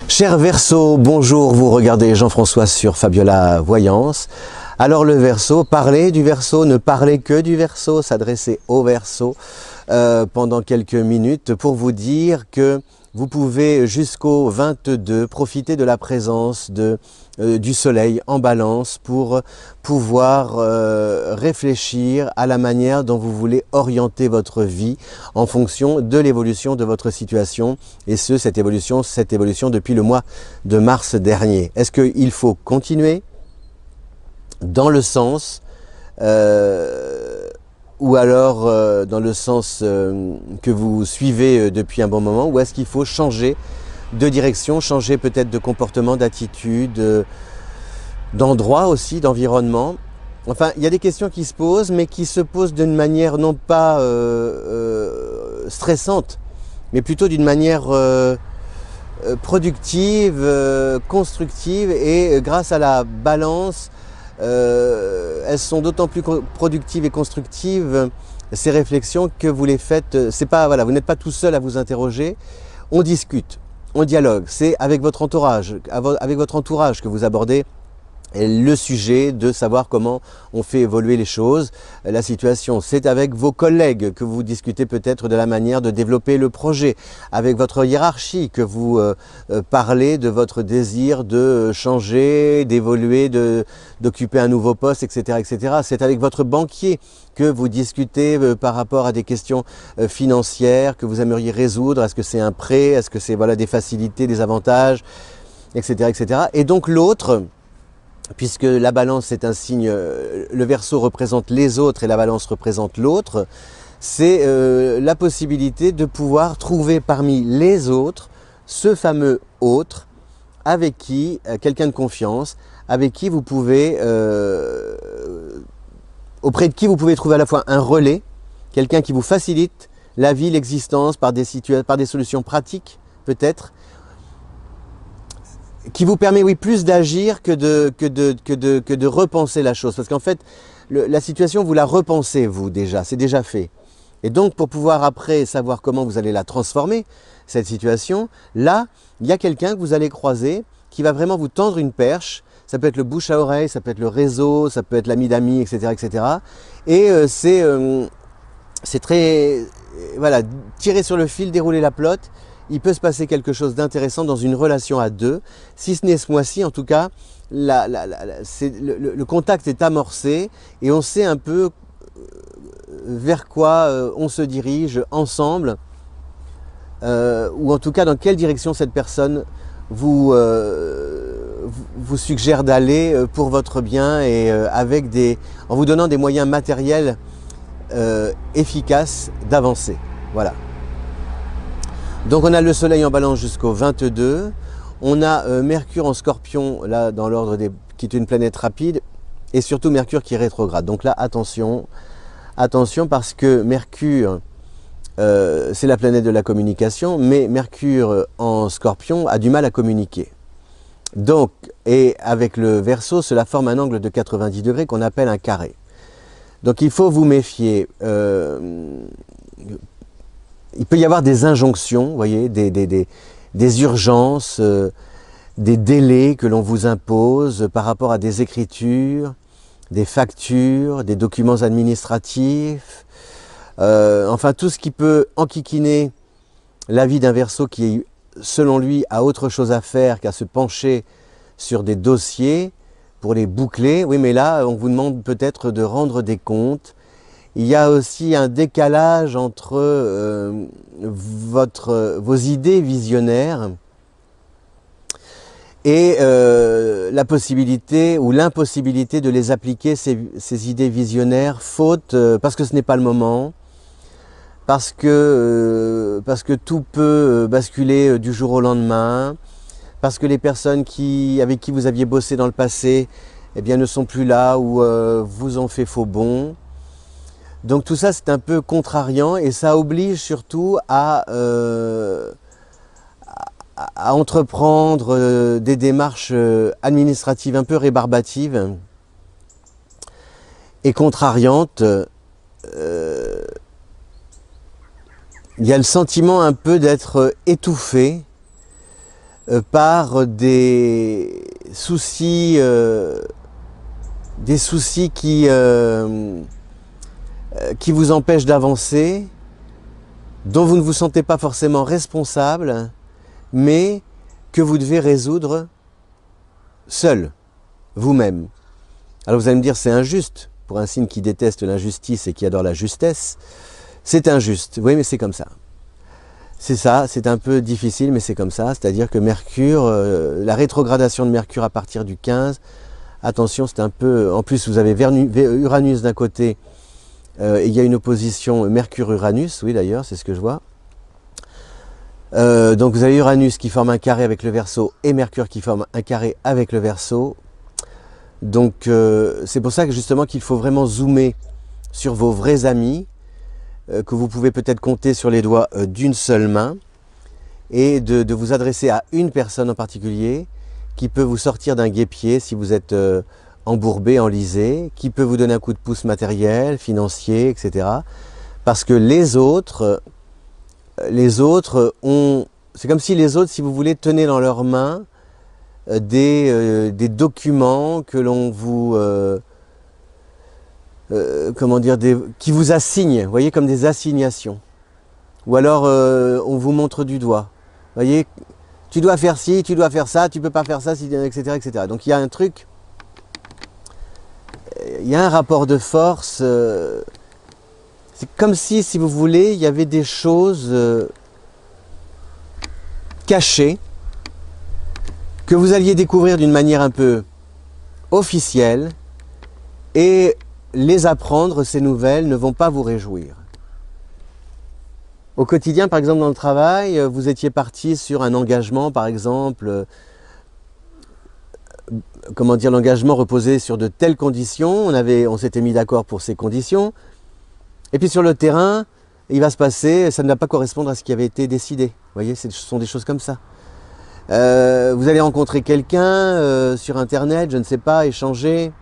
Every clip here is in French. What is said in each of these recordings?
Cher Verseau, bonjour, vous regardez Jean-François sur Fabiola Voyance. Alors le Verseau, parler du Verseau, ne parler que du Verseau, s'adresser au Verseau pendant quelques minutes pour vous dire que vous pouvez jusqu'au 22 profiter de la présence du soleil en balance pour pouvoir réfléchir à la manière dont vous voulez orienter votre vie en fonction de l'évolution de votre situation et cette évolution depuis le mois de mars dernier. Est-ce qu'il faut continuer dans le sens ou alors dans le sens que vous suivez depuis un bon moment, ou est-ce qu'il faut changer de direction, changer peut-être de comportement, d'attitude, d'endroit aussi, d'environnement? Enfin, il y a des questions qui se posent, mais qui se posent d'une manière non pas stressante, mais plutôt d'une manière productive, constructive, et grâce à la balance, elles sont d'autant plus productives et constructives, ces réflexions, que vous les faites. C'est pas, voilà, vous n'êtes pas tout seul à vous interroger, on discute, on dialogue, c'est avec votre entourage que vous abordez le sujet de savoir comment on fait évoluer les choses, la situation. C'est avec vos collègues que vous discutez peut-être de la manière de développer le projet, avec votre hiérarchie que vous parlez de votre désir de changer, d'évoluer, d'occuper un nouveau poste, etc., etc. C'est avec votre banquier que vous discutez par rapport à des questions financières que vous aimeriez résoudre. Est-ce que c'est un prêt? Est-ce que c'est voilà, des facilités, des avantages, etc., etc. Et donc l'autre, puisque la balance est un signe, le Verseau représente les autres et la balance représente l'autre, c'est la possibilité de pouvoir trouver parmi les autres ce fameux autre avec qui, quelqu'un de confiance, avec qui vous pouvez, auprès de qui vous pouvez trouver à la fois un relais, quelqu'un qui vous facilite la vie, l'existence par des solutions pratiques peut-être, qui vous permet, oui, plus d'agir que de repenser la chose. Parce qu'en fait, la situation, vous la repensez, vous, déjà. C'est déjà fait. Et donc, pour pouvoir après savoir comment vous allez la transformer, cette situation, là, il y a quelqu'un que vous allez croiser qui va vraiment vous tendre une perche. Ça peut être le bouche à oreille, ça peut être le réseau, ça peut être l'ami d'amis, etc., etc. Et c'est très... Voilà, tirer sur le fil, dérouler la pelote. Il peut se passer quelque chose d'intéressant dans une relation à deux. Si ce n'est ce mois-ci, en tout cas, le contact est amorcé et on sait un peu vers quoi on se dirige ensemble, ou en tout cas dans quelle direction cette personne vous suggère d'aller pour votre bien, et en vous donnant des moyens matériels efficaces d'avancer. Voilà. Donc on a le soleil en balance jusqu'au 22, on a Mercure en Scorpion, là dans l'ordre qui est une planète rapide, et surtout Mercure qui est rétrograde. Donc là, attention, attention, parce que Mercure, c'est la planète de la communication, mais Mercure en Scorpion a du mal à communiquer. Donc, et avec le Verseau, cela forme un angle de 90 degrés qu'on appelle un carré. Donc il faut vous méfier. Il peut y avoir des injonctions, vous voyez, des urgences, des délais que l'on vous impose par rapport à des écritures, des factures, des documents administratifs, enfin tout ce qui peut enquiquiner la vie d'un Verseau qui, selon lui, a autre chose à faire qu'à se pencher sur des dossiers pour les boucler. Oui, mais là, on vous demande peut-être de rendre des comptes. Il y a aussi un décalage entre vos idées visionnaires et la possibilité ou l'impossibilité de les appliquer, ces idées visionnaires, faute, parce que ce n'est pas le moment, parce que tout peut basculer du jour au lendemain, parce que les personnes avec qui vous aviez bossé dans le passé, eh bien, ne sont plus là, ou vous ont fait faux bond. Donc tout ça, c'est un peu contrariant, et ça oblige surtout à entreprendre des démarches administratives un peu rébarbatives et contrariantes. Il y a le sentiment un peu d'être étouffé, par des soucis qui vous empêchent d'avancer, dont vous ne vous sentez pas forcément responsable, mais que vous devez résoudre seul, vous-même. Alors vous allez me dire, c'est injuste, pour un signe qui déteste l'injustice et qui adore la justesse, c'est injuste, oui mais c'est comme ça. C'est ça, c'est un peu difficile mais c'est comme ça, c'est-à-dire que Mercure, la rétrogradation de Mercure à partir du 15, attention c'est un peu, en plus vous avez Uranus d'un côté, et il y a une opposition Mercure-Uranus, oui d'ailleurs, c'est ce que je vois. Donc vous avez Uranus qui forme un carré avec le Verseau et Mercure qui forme un carré avec le Verseau. Donc c'est pour ça que justement qu'il faut vraiment zoomer sur vos vrais amis, que vous pouvez peut-être compter sur les doigts d'une seule main, et de vous adresser à une personne en particulier qui peut vous sortir d'un guêpier si vous êtes embourbé, enlisé, qui peut vous donner un coup de pouce matériel, financier, etc. Parce que les autres ont... C'est comme si les autres, si vous voulez, tenaient dans leurs mains des documents que l'on vous... comment dire, qui vous assignent, vous voyez, comme des assignations. Ou alors on vous montre du doigt. Vous voyez, tu dois faire ci, tu dois faire ça, tu peux pas faire ça, etc., etc. Donc il y a un truc, il y a un rapport de force. C'est comme si vous voulez, il y avait des choses cachées que vous alliez découvrir d'une manière un peu officielle, et les apprendre, ces nouvelles, ne vont pas vous réjouir. Au quotidien, par exemple, dans le travail, vous étiez parti sur un engagement, par exemple, comment dire, l'engagement reposait sur de telles conditions, on s'était mis d'accord pour ces conditions, et puis sur le terrain, il va se passer, ça ne va pas correspondre à ce qui avait été décidé. Vous voyez, ce sont des choses comme ça. Vous allez rencontrer quelqu'un sur Internet, je ne sais pas, échanger,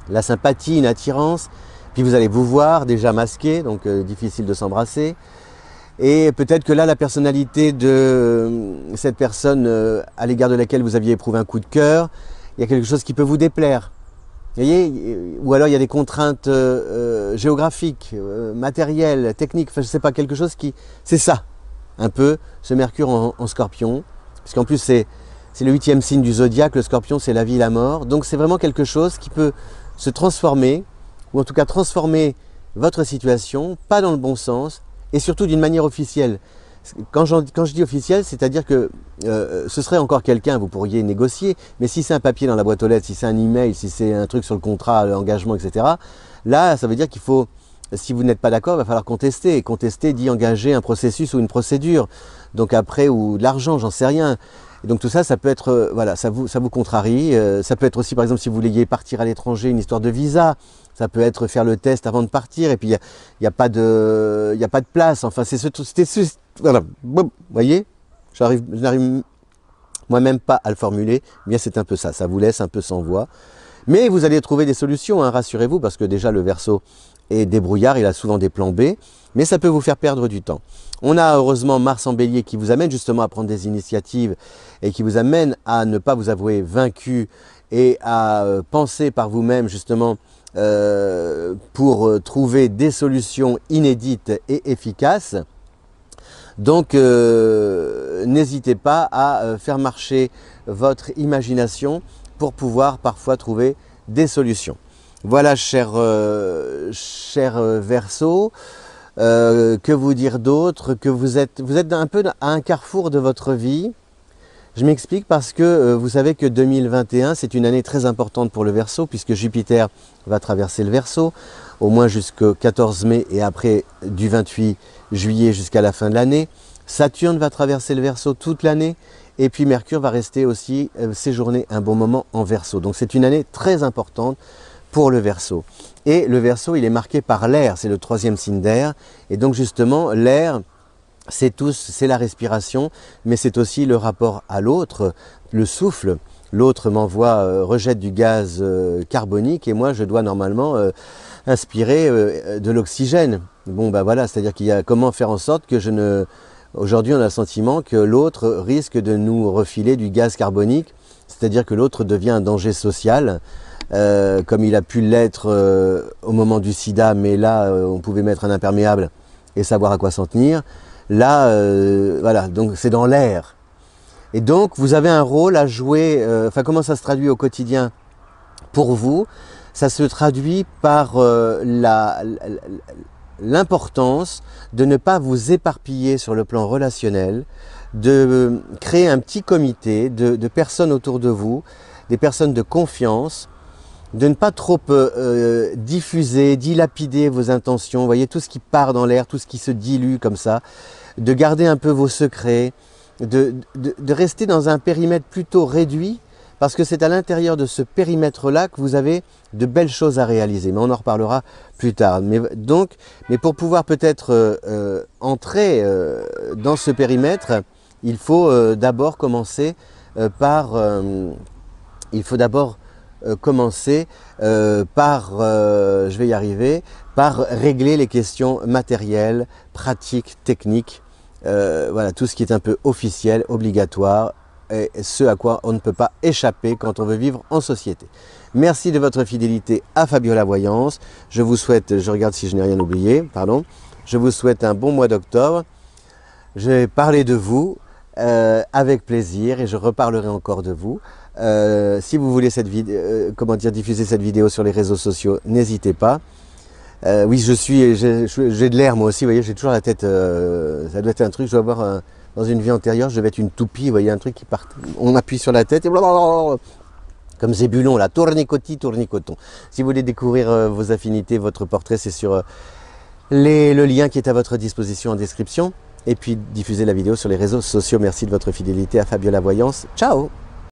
la sympathie, une attirance, puis vous allez vous voir déjà masqué, donc difficile de s'embrasser. Et peut-être que là, la personnalité de cette personne à l'égard de laquelle vous aviez éprouvé un coup de cœur, il y a quelque chose qui peut vous déplaire. Vous voyez, ou alors il y a des contraintes géographiques, matérielles, techniques, enfin je ne sais pas, quelque chose qui... C'est ça, un peu, ce Mercure en Scorpion, parce qu'en plus c'est le 8e signe du zodiaque, le Scorpion c'est la vie et la mort, donc c'est vraiment quelque chose qui peut se transformer, ou en tout cas transformer votre situation, pas dans le bon sens, et surtout d'une manière officielle. Quand je dis officielle, c'est-à-dire que ce serait encore quelqu'un, vous pourriez négocier, mais si c'est un papier dans la boîte aux lettres, si c'est un email, si c'est un truc sur le contrat, l'engagement, etc., là, ça veut dire qu'il faut, si vous n'êtes pas d'accord, il va falloir contester. Et contester dit engager un processus ou une procédure. Donc après, ou de l'argent, j'en sais rien. Et donc tout ça, ça peut être, voilà, ça vous contrarie. Ça peut être aussi, par exemple, si vous vouliez partir à l'étranger, une histoire de visa. Ça peut être faire le test avant de partir, et puis il n'y a pas de place. Enfin, voilà, vous voyez, je n'arrive moi-même pas à le formuler. Bien, c'est un peu ça. Ça vous laisse un peu sans voix. Mais vous allez trouver des solutions, hein, rassurez-vous, parce que déjà le Verseau est débrouillard, il a souvent des plans B, mais ça peut vous faire perdre du temps. On a heureusement Mars en Bélier qui vous amène justement à prendre des initiatives et qui vous amène à ne pas vous avouer vaincu et à penser par vous-même justement pour trouver des solutions inédites et efficaces. Donc n'hésitez pas à faire marcher votre imagination pour pouvoir parfois trouver des solutions. Voilà, cher Verseau, que vous dire d'autre? Que vous êtes un peu à un carrefour de votre vie. Je m'explique parce que vous savez que 2021, c'est une année très importante pour le Verseau, puisque Jupiter va traverser le Verseau, au moins jusqu'au 14 mai et après du 28 juillet jusqu'à la fin de l'année. Saturne va traverser le Verseau toute l'année, et puis Mercure va rester aussi séjourner un bon moment en Verseau. Donc c'est une année très importante pour le Verseau. Et le Verseau, il est marqué par l'air, c'est le 3e signe d'air, et donc justement l'air, c'est la respiration, mais c'est aussi le rapport à l'autre, le souffle. L'autre m'envoie, rejette du gaz carbonique, et moi je dois normalement inspirer de l'oxygène. Bon ben voilà, c'est-à-dire qu'il y a comment faire en sorte que je ne Aujourd'hui, on a le sentiment que l'autre risque de nous refiler du gaz carbonique, c'est-à-dire que l'autre devient un danger social, comme il a pu l'être au moment du sida, mais là, on pouvait mettre un imperméable et savoir à quoi s'en tenir. Là, voilà, donc c'est dans l'air. Et donc, vous avez un rôle à jouer, enfin, comment ça se traduit au quotidien pour vous? Ça se traduit par l'importance de ne pas vous éparpiller sur le plan relationnel, de créer un petit comité de personnes autour de vous, des personnes de confiance, de ne pas trop diffuser, dilapider vos intentions, vous voyez, tout ce qui part dans l'air, tout ce qui se dilue comme ça, de garder un peu vos secrets, de rester dans un périmètre plutôt réduit, parce que c'est à l'intérieur de ce périmètre-là que vous avez de belles choses à réaliser. Mais on en reparlera plus tard. Mais pour pouvoir peut-être entrer dans ce périmètre, il faut d'abord commencer par... je vais y arriver, par régler les questions matérielles, pratiques, techniques, voilà, tout ce qui est un peu officiel, obligatoire, et ce à quoi on ne peut pas échapper quand on veut vivre en société. Merci de votre fidélité à Fabiola Voyance. Je vous souhaite, je regarde si je n'ai rien oublié, pardon, je vous souhaite un bon mois d'octobre. Je vais parler de vous avec plaisir et je reparlerai encore de vous. Si vous voulez diffuser cette vidéo sur les réseaux sociaux, n'hésitez pas. Oui, j'ai de l'air moi aussi, vous voyez, j'ai toujours la tête, ça doit être un truc, je dois avoir, dans une vie antérieure, je devais être une toupie, vous voyez, un truc qui part, on appuie sur la tête et blablabla, comme Zébulon, là, tournicoti, tournicoton. Si vous voulez découvrir vos affinités, votre portrait, c'est sur le lien qui est à votre disposition en description. Et puis diffuser la vidéo sur les réseaux sociaux. Merci de votre fidélité à Fabiola Voyance. Ciao!